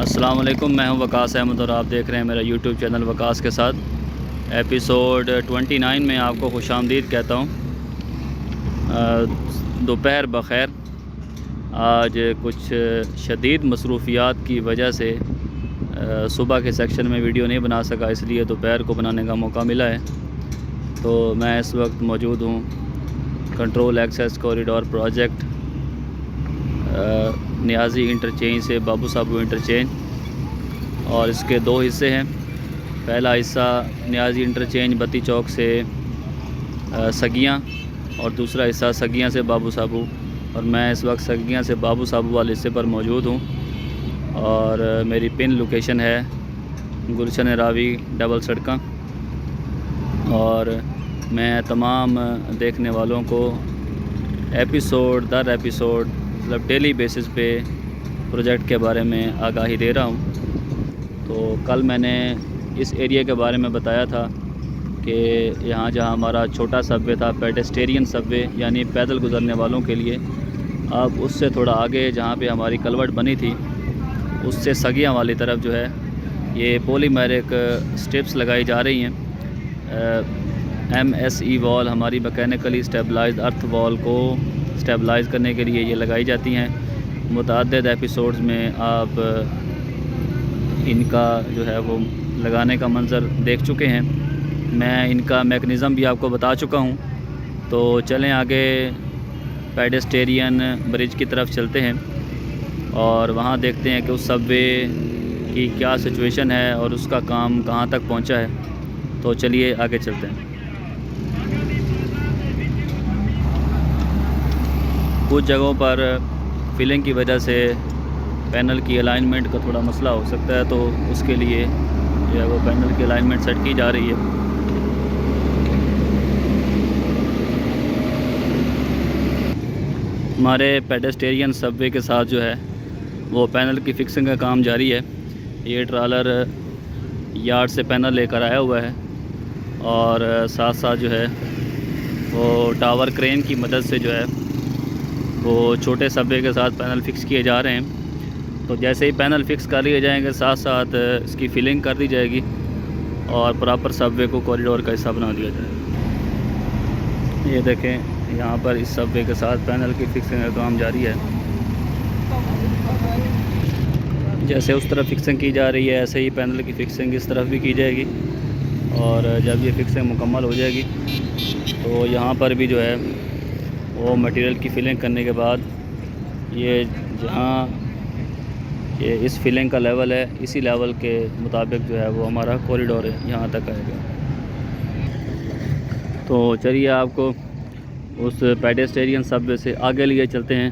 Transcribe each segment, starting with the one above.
अस्सलाम वालेकुम, मैं हूं वकास अहमद और आप देख रहे हैं मेरा यूट्यूब चैनल वकास के साथ। एपिसोड 29 में आपको खुशामदीद कहता हूं। दोपहर बख़ैर। आज कुछ शदीद मसरूफ़ियात की वजह से सुबह के सेक्शन में वीडियो नहीं बना सका, इसलिए दोपहर को बनाने का मौका मिला है। तो मैं इस वक्त मौजूद हूं control access corridor project Niazi interchange से बाबू साबू इंटरचेंज, और इसके दो हिस्से हैं। पहला हिस्सा नियाज़ी इंटरचेंज बत्ती चौक से सगियाँ और दूसरा हिस्सा सगियाँ से बाबू साबू। और मैं इस वक्त सगियाँ से बाबू साबू वाले हिस्से पर मौजूद हूँ और मेरी पिन लोकेशन है गुलशन रावी डबल सड़का। और मैं तमाम देखने वालों को एपिसोड दर एपिसोड मतलब डेली बेसिस पे प्रोजेक्ट के बारे में आगाही दे रहा हूँ। तो कल मैंने इस एरिया के बारे में बताया था कि यहाँ जहाँ हमारा छोटा सबवे था, पेडेस्टेरियन सबवे यानी पैदल गुजरने वालों के लिए, अब उससे थोड़ा आगे जहाँ पे हमारी कलवट बनी थी उससे सगियाँ वाली तरफ जो है ये पॉलीमेरिक स्ट्रिप्स लगाई जा रही हैं। MSE वॉल हमारी मैकेनिकली स्टेबलाइज्ड अर्थ वॉल को स्टेबलाइज़ करने के लिए ये लगाई जाती हैं। मुतअद्दिद एपिसोड्स में आप इनका जो है वो लगाने का मंज़र देख चुके हैं। मैं इनका मेकनिज़म भी आपको बता चुका हूँ। तो चलें आगे पेडेस्टेरियन ब्रिज की तरफ चलते हैं और वहाँ देखते हैं कि उस सबवे की क्या सिचुएशन है और उसका काम कहाँ तक पहुँचा है। तो चलिए आगे चलते हैं। कुछ जगहों पर फिलिंग की वजह से पैनल की अलाइनमेंट का थोड़ा मसला हो सकता है, तो उसके लिए जो है वो पैनल की अलाइनमेंट सेट की जा रही है। हमारे पेडेस्टेरियन सबवे के साथ जो है वो पैनल की फिक्सिंग का काम जारी है। ये ट्रालर यार्ड से पैनल लेकर आया हुआ है और साथ साथ जो है वो टावर क्रेन की मदद से जो है वो छोटे सबवे के साथ पैनल फिक्स किए जा रहे हैं। तो जैसे ही पैनल फिक्स कर लिए जाएंगे साथ साथ इसकी फिलिंग कर दी जाएगी और प्रॉपर सबवे को कॉरिडोर का हिस्सा बना दिया जाएगा। ये देखें यहाँ पर इस सबवे के साथ पैनल की फिक्सिंग का काम जारी है। जैसे उस तरफ फिक्सिंग की जा रही है ऐसे ही पैनल की फिक्सिंग इस तरफ भी की जाएगी। और जब ये फिक्सिंग मुकम्मल हो जाएगी तो यहाँ पर भी जो है वो मटेरियल की फिलिंग करने के बाद ये जहाँ ये इस फिलिंग का लेवल है इसी लेवल के मुताबिक जो है वो हमारा कॉरिडोर है यहाँ तक आएगा। तो चलिए आपको उस पेडेस्टेरियन सबवे से आगे लिए चलते हैं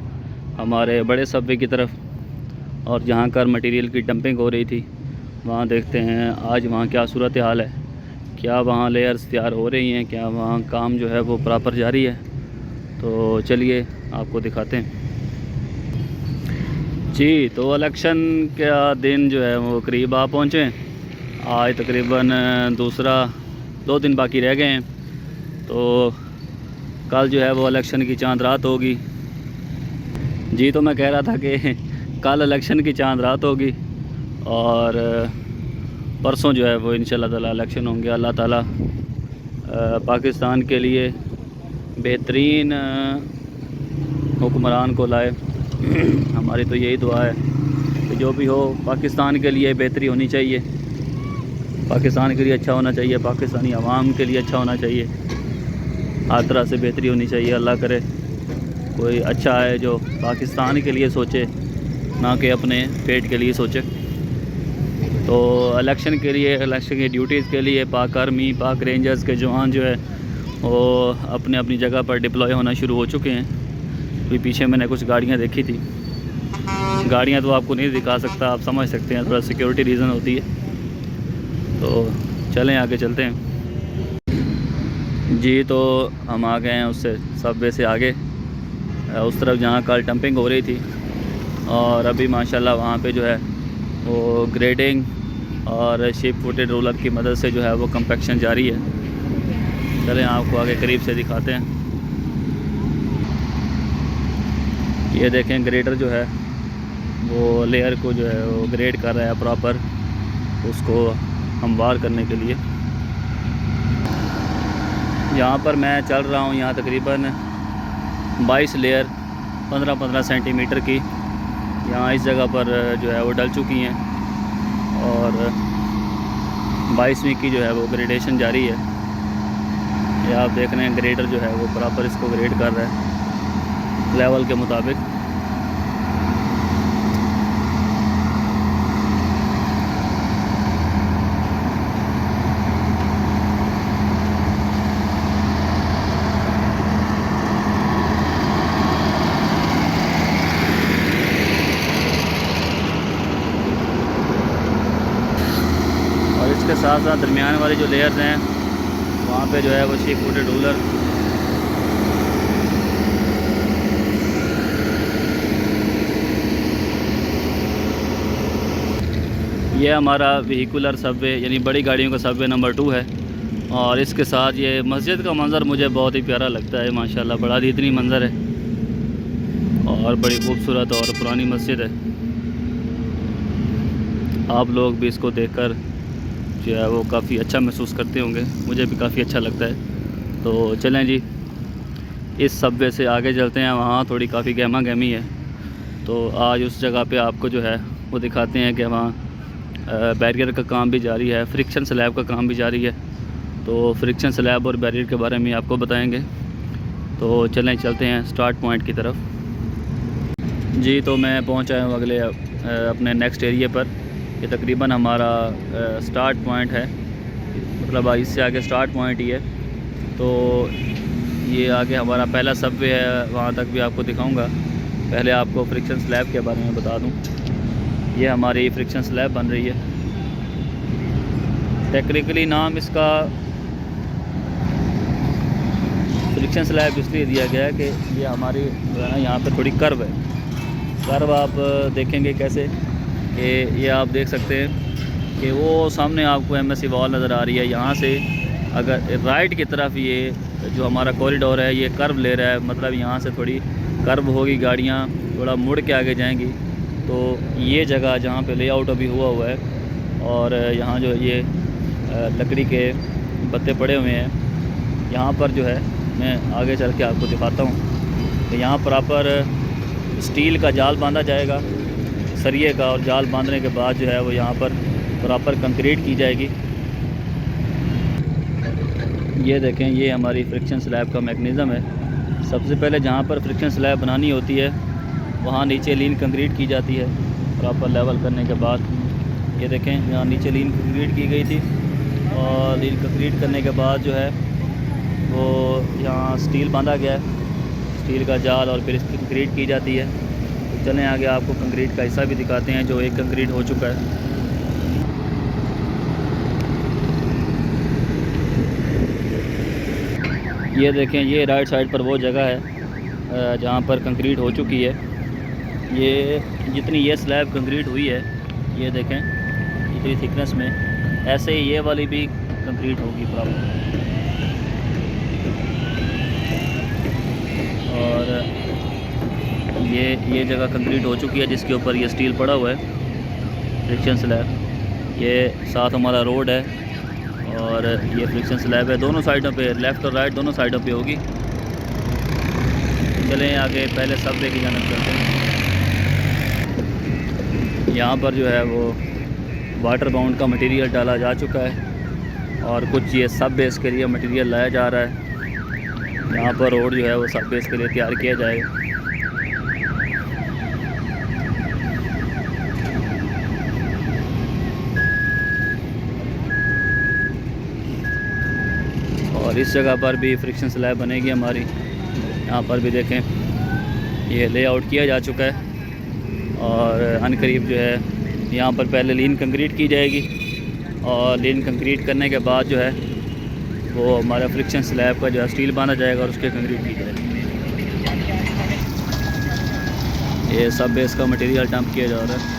हमारे बड़े सबवे की तरफ, और जहाँ कर मटेरियल की डंपिंग हो रही थी वहाँ देखते हैं आज वहाँ क्या सूरत हाल है, क्या वहाँ लेयर्स तैयार हो रही हैं, क्या वहाँ काम जो है वो प्रॉपर जारी है। तो चलिए आपको दिखाते हैं जी। तो इलेक्शन का दिन जो है वो करीब आ पहुँचे। आज तकरीबन दो दिन बाकी रह गए हैं। तो कल जो है वो इलेक्शन की चांद रात होगी जी। तो मैं कह रहा था कि कल इलेक्शन की चांद रात होगी और परसों जो है वो इंशाल्लाह ताला इलेक्शन होंगे। अल्लाह ताला पाकिस्तान के लिए बेहतरीन हुक्मरान को लाए। हमारी तो यही दुआ है कि जो भी हो पाकिस्तान के लिए बेहतरी होनी चाहिए, पाकिस्तान के लिए अच्छा होना चाहिए, पाकिस्तानी अवाम के लिए अच्छा होना चाहिए, हर तरह से बेहतरी होनी चाहिए। अल्लाह करे कोई अच्छा है जो पाकिस्तान के लिए सोचे, ना कि अपने पेट के लिए सोचे। तो इलेक्शन के लिए, इलेक्शन की ड्यूटीज़ के लिए पाक आर्मी, पाक रेंजर्स के जवान जो है वो अपने अपनी जगह पर डिप्लॉय होना शुरू हो चुके हैं। अभी पीछे मैंने कुछ गाड़ियाँ देखी थी, गाड़ियाँ तो आपको नहीं दिखा सकता, आप समझ सकते हैं, थोड़ा सिक्योरिटी रीज़न होती है। तो चलें आगे चलते हैं जी। तो हम आ गए हैं उससे सबवे से आगे उस तरफ जहाँ कल डंपिंग हो रही थी, और अभी माशाल्लाह वहाँ पे जो है वो ग्रेडिंग और शिप फुटेड रोलर की मदद से जो है वो कंपैक्शन जारी है। चलें आपको आगे करीब से दिखाते हैं। ये देखें ग्रेडर जो है वो लेयर को जो है वो ग्रेड कर रहा है प्रॉपर, उसको हमवार करने के लिए। यहाँ पर मैं चल रहा हूँ, यहाँ तकरीबन 22 लेयर 15-15 सेंटीमीटर की यहाँ इस जगह पर जो है वो डल चुकी हैं, और 22वीं की जो है वो ग्रेडेशन जारी है। ये आप देख रहे हैं ग्रेडर जो है वो प्रॉपर इसको ग्रेड कर रहा है लेवल के मुताबिक। और इसके साथ साथ दरमियान वाली जो लेयर्स हैं वहाँ पे जो है वो शीक फुटेड रूलर ये हमारा व्हीकुलर सबवे यानी बड़ी गाड़ियों का सबवे नंबर 2 है। और इसके साथ ये मस्जिद का मंज़र मुझे बहुत ही प्यारा लगता है, माशाल्लाह बड़ा इतनी मंज़र है और बड़ी खूबसूरत और पुरानी मस्जिद है। आप लोग भी इसको देखकर जो है वो काफ़ी अच्छा महसूस करते होंगे, मुझे भी काफ़ी अच्छा लगता है। तो चलें जी, इस सबवे से आगे चलते हैं, वहाँ थोड़ी काफ़ी गहमा गहमी है। तो आज उस जगह पे आपको जो है वो दिखाते हैं कि वहाँ बैरियर का काम भी जारी है, फ्रिक्शन स्लैब का काम भी जारी है। तो फ्रिक्शन स्लैब और बैरियर के बारे में आपको बताएंगे। तो चलें चलते हैं स्टार्ट पॉइंट की तरफ जी। तो मैं पहुँचा हूँ अगले अपने नेक्स्ट एरिया पर। ये तकरीबन हमारा स्टार्ट पॉइंट है, मतलब इससे आगे स्टार्ट पॉइंट ही है। तो ये आगे हमारा पहला सबवे है, वहाँ तक भी आपको दिखाऊंगा। पहले आपको फ्रिक्शन स्लैब के बारे में बता दूं। ये हमारी फ्रिक्शन स्लैब बन रही है। टेक्निकली नाम इसका फ्रिक्शन स्लैब इसलिए दिया गया है कि ये हमारी जो है ना यहाँ पे थोड़ी कर्व है। कर्व आप देखेंगे कैसे कि ये आप देख सकते हैं कि वो सामने आपको एमएससी वॉल नज़र आ रही है। यहाँ से अगर राइट की तरफ ये जो हमारा कॉरिडोर है ये कर्व ले रहा है, मतलब यहाँ से थोड़ी कर्व होगी, गाड़ियाँ थोड़ा मुड़ के आगे जाएंगी। तो ये जगह जहाँ पे लेआउट अभी हुआ है और यहाँ जो ये लकड़ी के पत्ते पड़े हुए हैं, यहाँ पर जो है मैं आगे चल के आपको दिखाता हूँ। तो यहाँ प्रॉपर स्टील का जाल बांधा जाएगा, सरिये का, और जाल बांधने के बाद जो है वो यहाँ पर प्रॉपर कंक्रीट की जाएगी। ये देखें, ये हमारी फ्रिक्शन स्लैब का मैकेनिज़्म है। सबसे पहले जहाँ पर फ्रिक्शन स्लैब बनानी होती है वहाँ नीचे लीन कंक्रीट की जाती है प्रॉपर लेवल करने के बाद। ये देखें, यहाँ नीचे लीन कंक्रीट की गई थी और लीन कंक्रीट करने के बाद जो है वो यहाँ स्टील बांधा गया है, स्टील का जाल, और फिर इसकी कंक्रीट की जाती है। तो चलें आगे आपको कंक्रीट का हिस्सा भी दिखाते हैं जो एक कंक्रीट हो चुका है। ये देखें, ये राइट साइड पर वो जगह है जहाँ पर कंक्रीट हो चुकी है। ये जितनी ये स्लैब कंक्रीट हुई है, ये देखें इतनी थिकनेस में, ऐसे ही ये वाली भी कंक्रीट होगी प्रॉपर। और ये जगह कंक्रीट हो चुकी है जिसके ऊपर ये स्टील पड़ा हुआ है, फ्रिक्शन स्लैब। ये साथ हमारा रोड है और ये फ्रिक्शन स्लैब है, दोनों साइडों पे, लेफ़्ट और राइट दोनों साइडों पे होगी। चलें आगे पहले सबवे की जानिब चलते हैं। यहाँ पर जो है वो वाटर बाउंड का मटेरियल डाला जा चुका है और कुछ ये सब बेस के लिए मटेरियल लाया जा रहा है। यहाँ पर रोड जो है वो सब बेस के लिए तैयार किया जाएगा। और इस जगह पर भी फ्रिक्शन स्लैब बनेगी हमारी। यहाँ पर भी देखें ये लेआउट किया जा चुका है और अनकरीब जो है यहाँ पर पहले लीन कंक्रीट की जाएगी और लीन कंक्रीट करने के बाद जो है वो हमारा फ्रिक्शन स्लैब का जो है स्टील बांधा जाएगा और उसके कंक्रीट की जाएगी। ये सब बेस का मटेरियल डंप किया जा रहा है।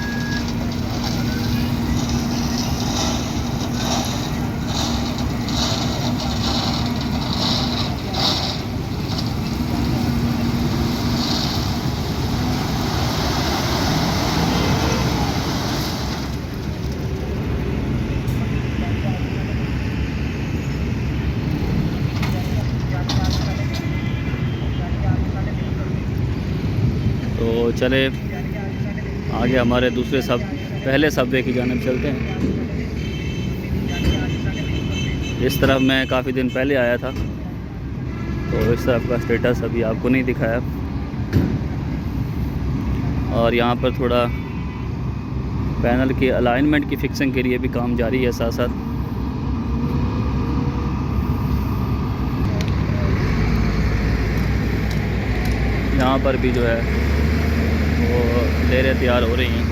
चले आगे हमारे दूसरे पहले सबवे की जानिब चलते हैं। इस तरफ मैं काफ़ी दिन पहले आया था, तो इस तरफ का स्टेटस अभी आपको नहीं दिखाया। और यहाँ पर थोड़ा पैनल की अलाइनमेंट की फिक्सिंग के लिए भी काम जारी है साथ साथ। यहाँ पर भी जो है वो लेरें तैयार हो रही हैं।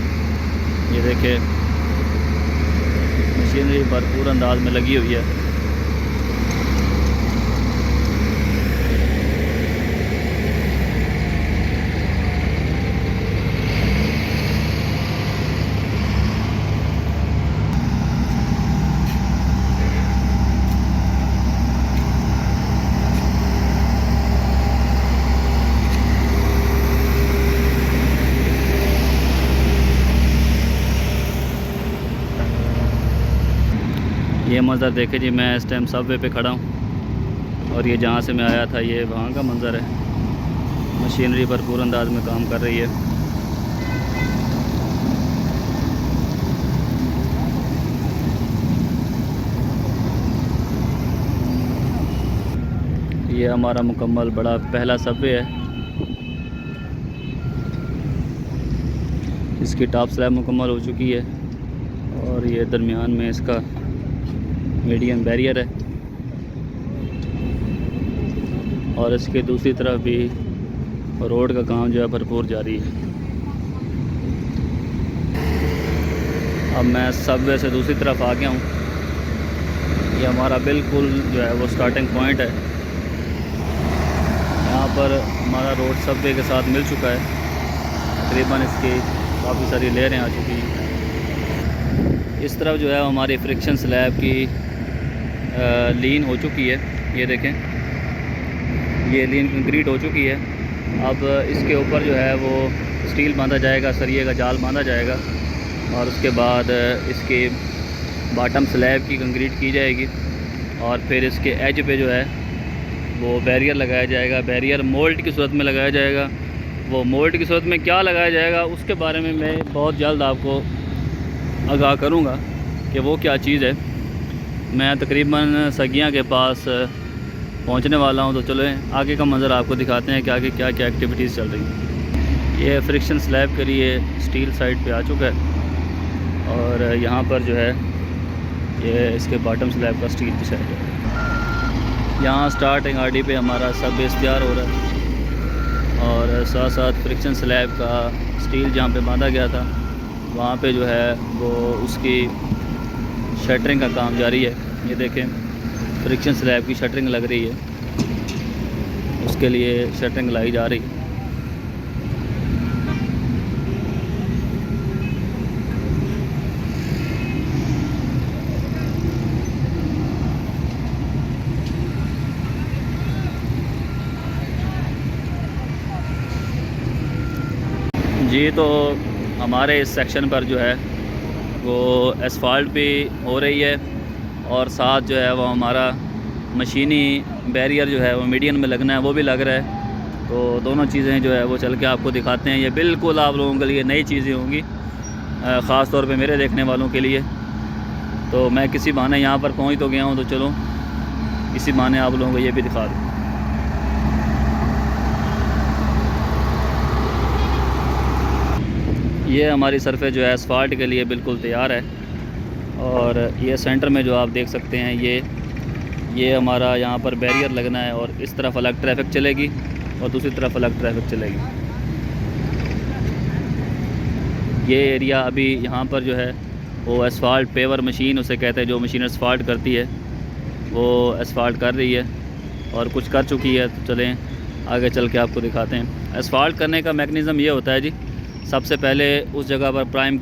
ये देखें, मशीनरी भरपूर अंदाज में लगी हुई है। ये मंज़र देखे जी, मैं इस टाइम सबवे पे खड़ा हूँ और ये जहाँ से मैं आया था ये वहाँ का मंज़र है। मशीनरी भरपूर अंदाज में काम कर रही है। ये हमारा मुकम्मल बड़ा पहला सबवे है। इसकी टॉप स्लैब मुकम्मल हो चुकी है और ये दरमियान में इसका मीडियम बैरियर है और इसके दूसरी तरफ भी रोड का काम जो है भरपूर जारी है। अब मैं सबवे से दूसरी तरफ आ गया हूँ। ये हमारा बिल्कुल जो है वो स्टार्टिंग पॉइंट है। यहाँ पर हमारा रोड सबवे के साथ मिल चुका है। तकरीबन इसकी काफ़ी सारी लेयरें आ चुकी हैं। इस तरफ जो है हमारी फ्रिक्शन स्लैब की लीन हो चुकी है। ये देखें, ये लीन कंक्रीट हो चुकी है। अब इसके ऊपर जो है वो स्टील बांधा जाएगा, सरिये का जाल बांधा जाएगा और उसके बाद इसके बॉटम स्लैब की कंक्रीट की जाएगी और फिर इसके एज पे जो है वो बैरियर लगाया जाएगा। बैरियर मोल्ड की सूरत में लगाया जाएगा। वो मोल्ड की सूरत में क्या लगाया जाएगा उसके बारे में मैं बहुत जल्द आपको आगाह करूँगा कि वो क्या चीज़ है। मैं तकरीबन सगियाँ के पास पहुंचने वाला हूं, तो चलो आगे का मंज़र आपको दिखाते हैं कि आगे क्या क्या एक्टिविटीज़ चल रही हैं। ये फ्रिक्शन स्लैब के लिए स्टील साइड पे आ चुका है और यहाँ पर जो है ये इसके बॉटम स्लैब का स्टील बिछाया है। यहाँ स्टार्टिंग आरडी पे हमारा सब बेस तैयार हो रहा है और साथ साथ फ्रिक्शन स्लैब का स्टील जहाँ पे बांधा गया था वहाँ पे जो है वो उसकी शटरिंग का काम जारी है। ये देखें, फ्रिक्शन स्लैब की शटरिंग लग रही है, उसके लिए शटरिंग लाई जा रही है। जी, तो हमारे इस सेक्शन पर जो है वो एसफाल्ट भी हो रही है और साथ जो है वो हमारा मशीनी बैरियर जो है वो मीडियम में लगना है, वो भी लग रहा है। तो दोनों चीज़ें जो है वो चल के आपको दिखाते हैं। ये बिल्कुल आप लोगों के लिए नई चीज़ें होंगी, ख़ास तौर पे मेरे देखने वालों के लिए। तो मैं किसी बहाने यहाँ पर पहुँच तो गया हूँ, तो चलो इसी बहाने आप लोगों को ये भी दिखा दूँ। ये हमारी सरफेस जो है एसफाल्ट के लिए बिल्कुल तैयार है और ये सेंटर में जो आप देख सकते हैं ये हमारा यहाँ पर बैरियर लगना है और इस तरफ अलग ट्रैफिक चलेगी और दूसरी तरफ अलग ट्रैफिक चलेगी। ये एरिया अभी यहाँ पर जो है वो एसफाल्ट पेवर मशीन उसे कहते हैं, जो मशीन एसफाल्ट करती है वो एसफाल्ट कर रही है और कुछ कर चुकी है। तो चलें आगे चल के आपको दिखाते हैं। एसफाल्ट करने का मैकेनिज़्म ये होता है जी, सबसे पहले उस जगह पर प्राइम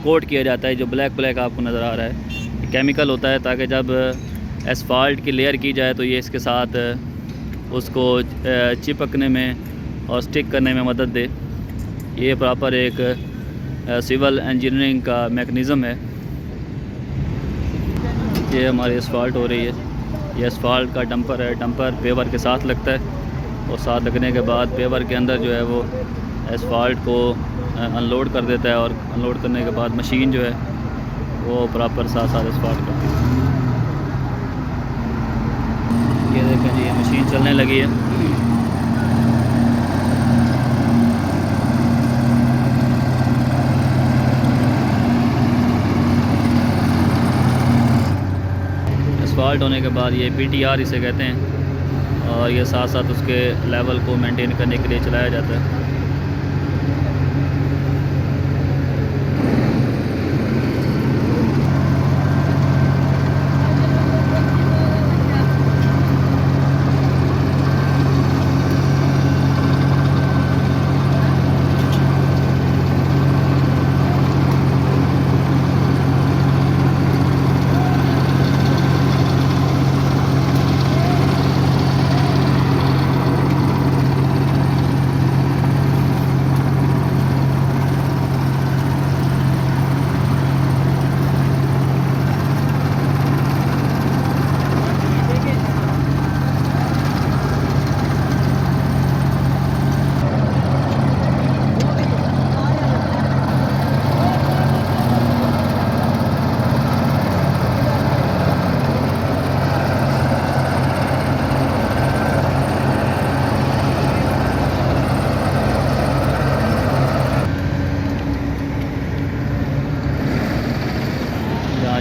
कोट किया जाता है। जो ब्लैक आपको नज़र आ रहा है केमिकल होता है, ताकि जब एसफाल्ट की लेयर की जाए तो ये इसके साथ उसको चिपकने में और स्टिक करने में मदद दे। ये प्रॉपर एक सिविल इंजीनियरिंग का मैकेनिज़्म है। ये हमारी एसफाल्ट हो रही है। ये एसफाल्ट का डंपर है, डंपर पेवर के साथ लगता है और साथ लगने के बाद पेवर के अंदर जो है वो एसफाल्ट को अनलोड कर देता है, और अनलोड करने के बाद मशीन जो है वो प्रॉपर साथ साथ एसफाल्ट करती है। ये देखें जी, ये मशीन चलने लगी है। एसफाल्ट होने के बाद ये PTR इसे कहते हैं, और ये साथ साथ उसके लेवल को मेंटेन करने के लिए चलाया जाता है।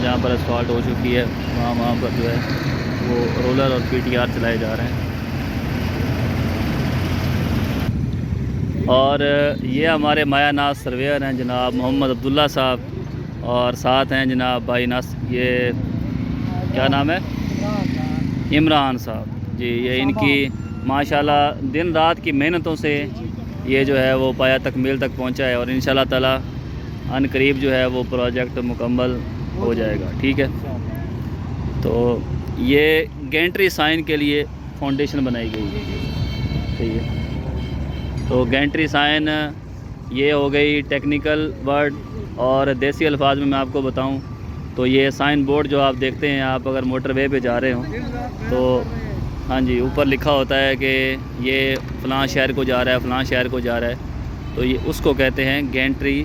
जहाँ पर एसफाल्ट हो चुकी है वहाँ पर जो है वो रोलर और PTR चलाए जा रहे हैं। और ये हमारे मायानाज सर्वेयर हैं जनाब मोहम्मद अब्दुल्ला साहब, और साथ हैं जनाब भाई ये क्या नाम है, इमरान साहब जी। ये इनकी माशाल्लाह दिन रात की मेहनतों से ये जो है वो पाया तकमील तक पहुँचा है, और इंशाल्लाह ताला अनकरीब जो है वो प्रोजेक्ट मुकम्मल हो जाएगा। ठीक है, तो ये गेंट्री साइन के लिए फाउंडेशन बनाई गई है। ठीक है, तो गेंट्री साइन ये हो गई टेक्निकल वर्ड, और देसी अल्फाज में मैं आपको बताऊं तो ये साइन बोर्ड जो आप देखते हैं, आप अगर मोटरवे पे जा रहे हो तो हाँ जी, ऊपर लिखा होता है कि ये फ़लाँ शहर को जा रहा है, फ़लाँ शहर को जा रहा है, तो ये उसको कहते हैं गेंट्री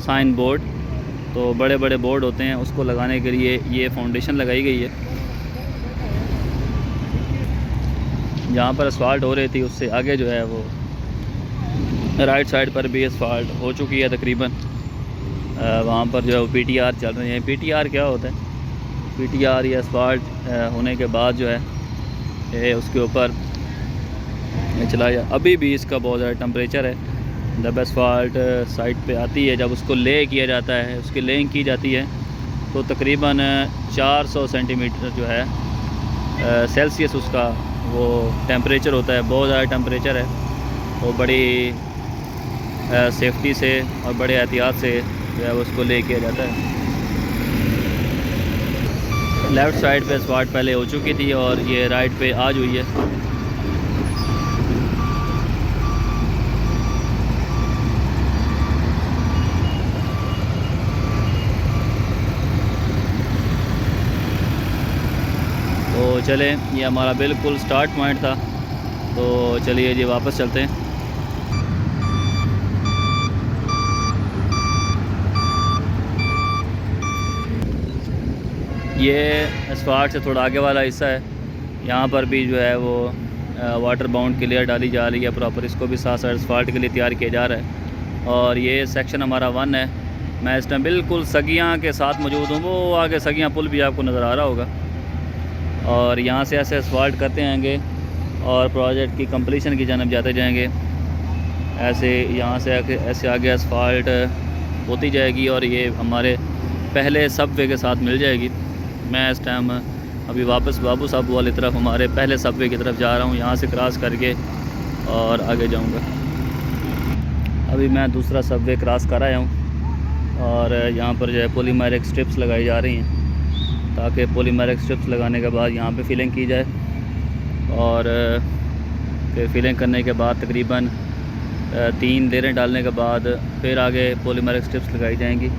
साइन बोर्ड। तो बड़े बड़े बोर्ड होते हैं, उसको लगाने के लिए ये फाउंडेशन लगाई गई है। जहाँ पर असफाल्ट हो रही थी उससे आगे जो है वो राइट साइड पर भी असफाल्ट हो चुकी है तकरीबन। वहाँ पर जो है वो PTR चल रही है। PTR क्या होता है? PTR ये असफाल्ट होने के बाद जो है ये उसके ऊपर चलाया। अभी भी इसका बहुत ज़्यादा टेम्परेचर है। जब एसफाल्ट साइड पे आती है, जब उसको ले किया जाता है, उसकी लेइंग की जाती है, तो तकरीबन 400 सेंटीमीटर जो है सेल्सियस उसका वो टेम्परेचर होता है। बहुत ज़्यादा टेम्परेचर है, तो बड़ी सेफ्टी से और बड़े एहतियात से जो है उसको ले किया जाता है। लेफ़्ट साइड पे एसफाल्ट पहले हो चुकी थी और ये राइट पे आज हुई है। तो चलें, ये हमारा बिल्कुल स्टार्ट पॉइंट था, तो चलिए जी वापस चलते हैं। ये एसफाल्ट से थोड़ा आगे वाला हिस्सा है, यहाँ पर भी जो है वो वाटर बाउंड क्लियर डाली जा रही है प्रॉपर। इसको भी साथ साथ एसफाल्ट के लिए तैयार किया जा रहा है। और ये सेक्शन हमारा 1 है। मैं इस टाइम बिल्कुल सगियाँ के साथ मौजूद हूँ। वो आगे सगियाँ पुल भी आपको नज़र आ रहा होगा। और यहाँ से ऐसे एसफाल्ट करते जाएंगे और प्रोजेक्ट की कंप्लीशन की जानब जाते जाएंगे। ऐसे यहाँ से ऐसे आगे एसफाल्ट होती जाएगी और ये हमारे पहले सबवे के साथ मिल जाएगी। मैं इस टाइम अभी वापस बाबू साहब वाली तरफ, हमारे पहले सबवे की तरफ जा रहा हूँ। यहाँ से क्रॉस करके और आगे जाऊँगा। अभी मैं दूसरा सबवे क्रॉस कर आया हूँ और यहाँ पर जो है पॉलीमेरिक स्ट्रिप्स लगाई जा रही हैं, ताकि पॉलीमेरिक स्ट्रिप्स लगाने के बाद यहाँ पे फिलिंग की जाए। और फिर फिलिंग करने के बाद तकरीबन 3 लेयरें डालने के बाद फिर आगे पॉलीमेरिक स्ट्रिप्स लगाई जाएंगी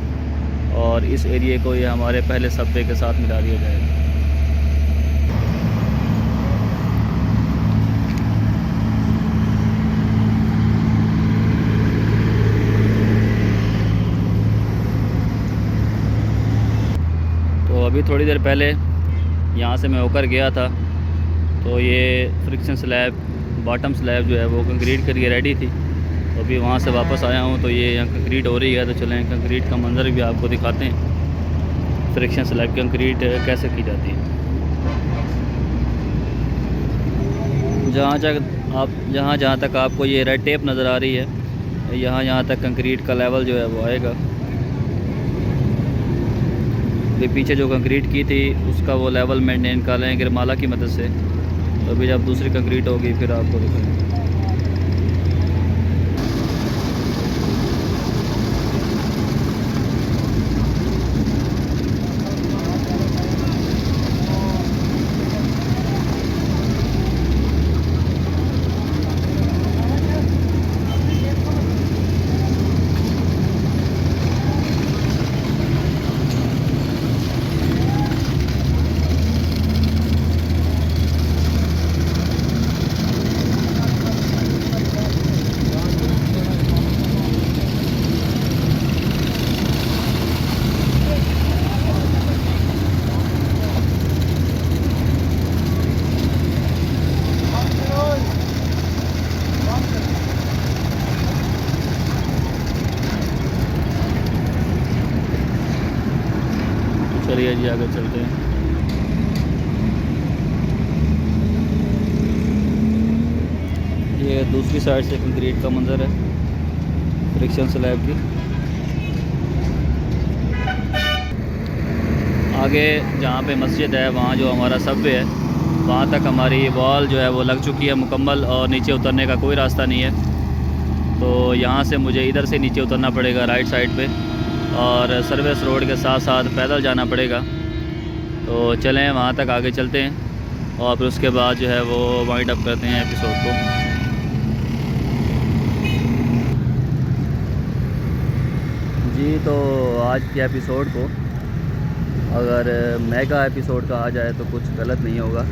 और इस एरिए को ये हमारे पहले सबवे के साथ मिला दिया जाएगा। अभी थोड़ी देर पहले यहाँ से मैं होकर गया था, तो ये फ्रिक्शन स्लैब, बॉटम स्लैब जो है वो कंक्रीट के लिए रेडी थी। तो अभी वहाँ से वापस आया हूँ, तो ये यहाँ कंक्रीट हो रही है। तो चलें कंक्रीट का मंजर भी आपको दिखाते हैं, फ्रिक्शन स्लैब कंक्रीट कैसे की जाती है। जहाँ तक आपको ये रेड टेप नज़र आ रही है, यहाँ तक कंक्रीट का लेवल जो है वो आएगा। अभी पीछे जो कंक्रीट की थी उसका वो लेवल मेंटेन कर रहे हैं गिरमाला की मदद से। तो अभी जब दूसरी कंक्रीट होगी फिर आपको दिखाएंगे। चलिए जी आगे चलते हैं। ये दूसरी साइड से कंक्रीट का मंजर है फ्रिक्शन स्लैब की। आगे जहाँ पे मस्जिद है वहाँ जो हमारा सबवे है वहाँ तक हमारी वॉल जो है वो लग चुकी है मुकम्मल, और नीचे उतरने का कोई रास्ता नहीं है। तो यहाँ से मुझे इधर से नीचे उतरना पड़ेगा राइट साइड पे, और सर्विस रोड के साथ साथ पैदल जाना पड़ेगा। तो चलें वहाँ तक आगे चलते हैं और फिर उसके बाद जो है वो वाइंड अप करते हैं एपिसोड को। जी तो आज के एपिसोड को अगर मेगा एपिसोड कहा जाए तो कुछ गलत नहीं होगा,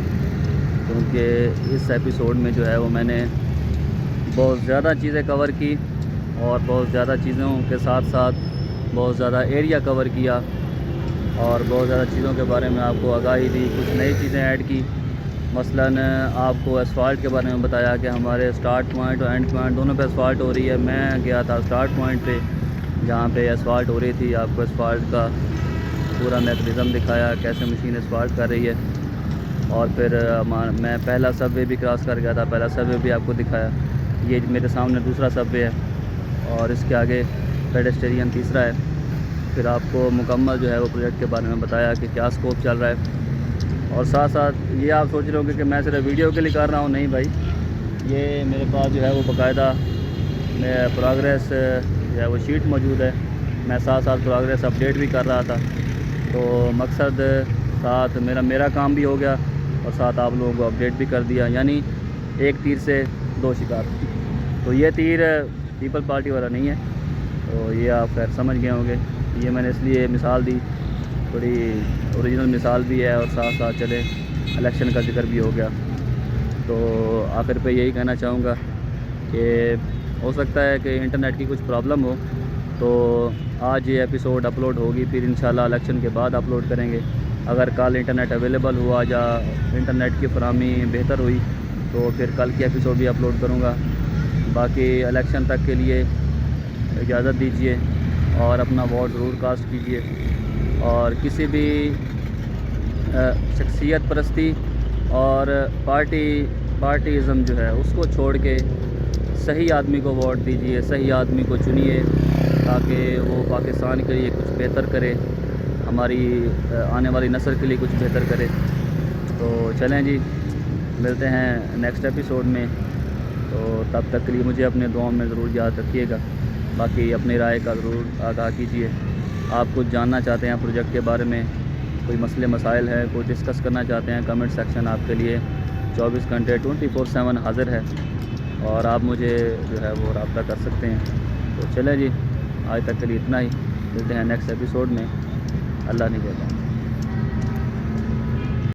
क्योंकि इस एपिसोड में जो है वो मैंने बहुत ज़्यादा चीज़ें कवर की और बहुत ज़्यादा चीज़ों के साथ साथ बहुत ज़्यादा एरिया कवर किया और बहुत ज़्यादा चीज़ों के बारे में आपको आगाही दी। कुछ नई चीज़ें ऐड की, मसलन आपको एसफाल्ट के बारे में बताया कि हमारे स्टार्ट पॉइंट और एंड पॉइंट दोनों पे एसफाल्ट हो रही है। मैं गया था स्टार्ट पॉइंट पे जहाँ पे एसफाल्ट हो रही थी, आपको एसफाल्ट का पूरा मैकेनिज़्म दिखाया कैसे मशीन एसफाल्ट कर रही है। और फिर मैं पहला सबवे भी क्रॉस कर गया था, पहला सबवे भी आपको दिखाया। ये मेरे सामने दूसरा सबवे है और इसके आगे पेडेस्टेरियन तीसरा है। फिर आपको मुकम्मल जो है वो प्रोजेक्ट के बारे में बताया कि क्या स्कोप चल रहा है। और साथ साथ ये आप सोच रहे होंगे कि मैं सिर्फ वीडियो के लिए कर रहा हूँ, नहीं भाई, ये मेरे पास जो है वो बाकायदा प्रोग्रेस जो है वो शीट मौजूद है। मैं साथ साथ प्रोग्रेस अपडेट भी कर रहा था। तो मकसद साथ मेरा काम भी हो गया और साथ आप लोगों को अपडेट भी कर दिया, यानी एक तीर से दो शिकार। तो ये तीर पीपल पार्टी वाला नहीं है, तो ये आप खैर समझ गए होंगे। ये मैंने इसलिए मिसाल दी, थोड़ी ओरिजिनल मिसाल भी है और साथ साथ चले इलेक्शन का जिक्र भी हो गया। तो आखिर पे यही कहना चाहूँगा कि हो सकता है कि इंटरनेट की कुछ प्रॉब्लम हो, तो आज ये एपिसोड अपलोड होगी, फिर इंशाल्लाह इलेक्शन के बाद अपलोड करेंगे। अगर कल इंटरनेट अवेलेबल हुआ या इंटरनेट की फराहमी बेहतर हुई तो फिर कल की एपिसोड भी अपलोड करूँगा। बाकी इलेक्शन तक के लिए इजाज़त दीजिए और अपना वोट ज़रूर कास्ट कीजिए। और किसी भी शख्सियत परस्ती और पार्टीज़म जो है उसको छोड़ के सही आदमी को वोट दीजिए, सही आदमी को चुनिए ताकि वो पाकिस्तान के लिए कुछ बेहतर करे, हमारी आने वाली नस्ल के लिए कुछ बेहतर करे। तो चलें जी, मिलते हैं नेक्स्ट एपिसोड में। तो तब तक के लिए मुझे अपने दुआओं में ज़रूर याद रखिएगा। बाकी अपनी राय का ज़रूर आगाह कीजिए। आप कुछ जानना चाहते हैं प्रोजेक्ट के बारे में, कोई मसले मसाइल है, कोई डिस्कस करना चाहते हैं, कमेंट सेक्शन आपके लिए 24 घंटे 24/7 हाज़िर है और आप मुझे जो है वो रब्ता कर सकते हैं। तो चलें जी, आज तक के लिए इतना ही। मिलते हैं नेक्स्ट एपिसोड में। अल्लाह ने कहता है।